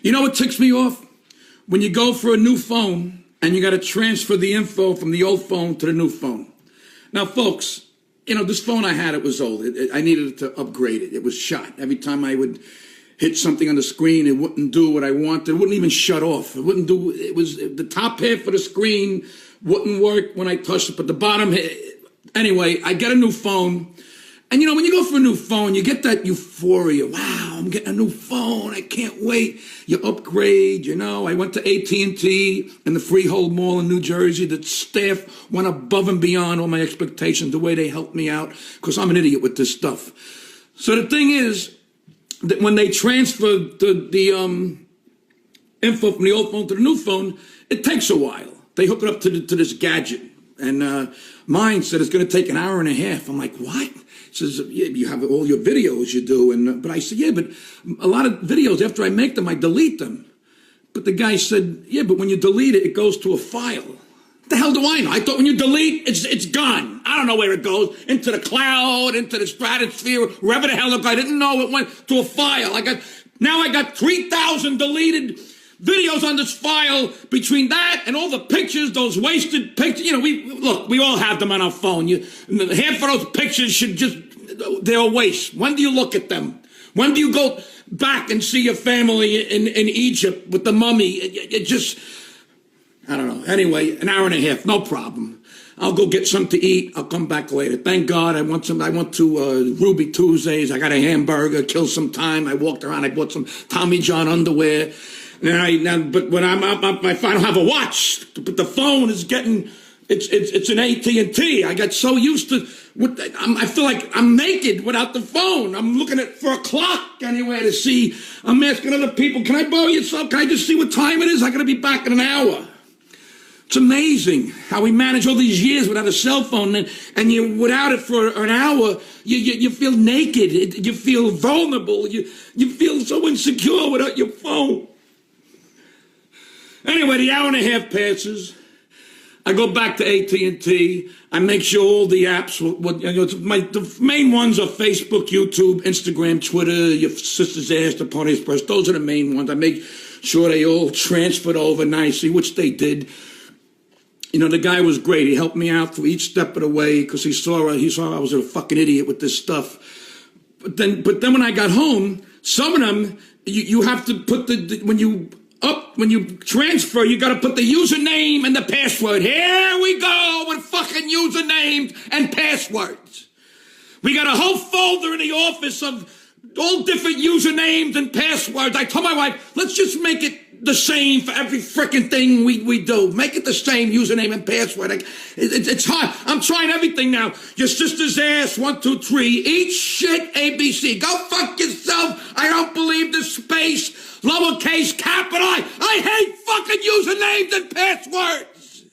You know what ticks me off? When you go for a new phone and you got to transfer the info from the old phone to the new phone. Now, folks, you know, this phone I had, it was old. I needed to upgrade it. It was shot. Every time I would hit something on the screen, it wouldn't do what I wanted. It wouldn't even shut off. It wouldn't do, it was, the top half of the screen wouldn't work when I touched it, but the bottom, anyway, I get a new phone. And you know, when you go for a new phone, you get that euphoria. Wow, I'm getting a new phone. I can't wait. You upgrade, you know. I went to AT&T in the Freehold Mall in New Jersey. The staff went above and beyond all my expectations, the way they helped me out, because I'm an idiot with this stuff. So the thing is that when they transfer the info from the old phone to the new phone, it takes a while. They hook it up to this gadget. And mine said it's going to take an hour and a half. I'm like, what? He says, yeah, you have all your videos you do. But I said, yeah, but a lot of videos, after I make them, I delete them. But the guy said, yeah, but when you delete it, it goes to a file. What the hell do I know? I thought when you delete, it's gone. I don't know where it goes. Into the cloud, into the stratosphere, wherever the hell it goes. I didn't know it went to a file. Now I got 3,000 deleted videos on this file. Between that and all the pictures, those wasted pictures, you know, we all have them on our phone. Half of those pictures they're a waste. When do you look at them? When do you go back and see your family in Egypt with the mummy? It just, I don't know. Anyway, an hour and a half, no problem. I'll go get something to eat. I'll come back later. Thank God I went to Ruby Tuesdays. I got a hamburger, killed some time. I walked around. I bought some Tommy John underwear. But when I'm up, I don't have a watch. But the phone is getting, it's an AT&T. I got so used to, I feel like I'm naked without the phone. I'm looking for a clock anywhere to see. I'm asking other people, can I borrow your cell? Can I just see what time it is? I got to be back in an hour. It's amazing how we manage all these years without a cell phone, and you without it for an hour, you feel naked. You feel vulnerable. You feel so insecure without your phone. Anyway, the hour and a half passes. I go back to AT&T. I make sure all the apps, the main ones are Facebook, YouTube, Instagram, Twitter, your sister's ass, the Pony Express. Those are the main ones. I make sure they all transferred over nicely, which they did. You know, the guy was great. He helped me out through each step of the way because he saw I was a fucking idiot with this stuff. But then when I got home, some of them, you have to put when you transfer, you got to put the username and the password. Here we go with fucking usernames and passwords. We got a whole folder in the office of all different usernames and passwords. I told my wife, let's just make it the same for every frickin' thing we do. Make it the same username and password. It's hard. I'm trying everything now. Your sister's ass, 1, 2, 3. Eat shit, ABC. Go fuck yourself. I don't believe the space. Lowercase, capital I. I hate fucking usernames and passwords.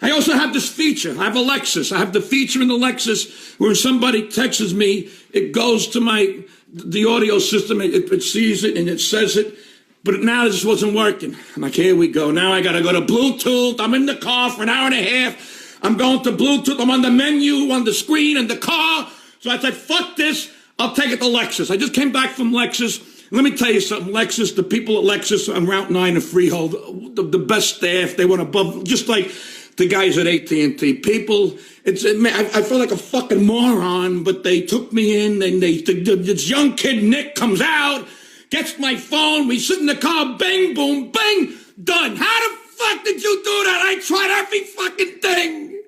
I also have this feature. I have a Lexus. I have the feature in the Lexus where somebody texts me, it goes to the audio system, it sees it and it says it, but now this wasn't working. I'm like, here we go. Now I got to go to Bluetooth. I'm in the car for an hour and a half. I'm going to Bluetooth. I'm on the menu, on the screen, in the car. So I said, fuck this. I'll take it to Lexus. I just came back from Lexus. Let me tell you something, Lexus, the people at Lexus on Route 9 and Freehold, the best staff, they went above, just like the guys at AT&T. People, I feel like a fucking moron, but they took me in, and this young kid, Nick, comes out, gets my phone, we sit in the car, bang, boom, bang, done. How the fuck did you do that? I tried every fucking thing.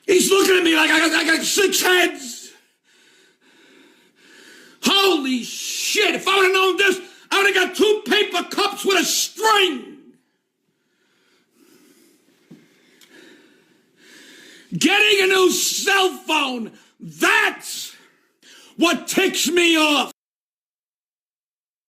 He's looking at me like I got 6 heads. Holy shit, if I would have known this, I would have got 2 paper cups with a string. Getting a new cell phone, that's what ticks me off.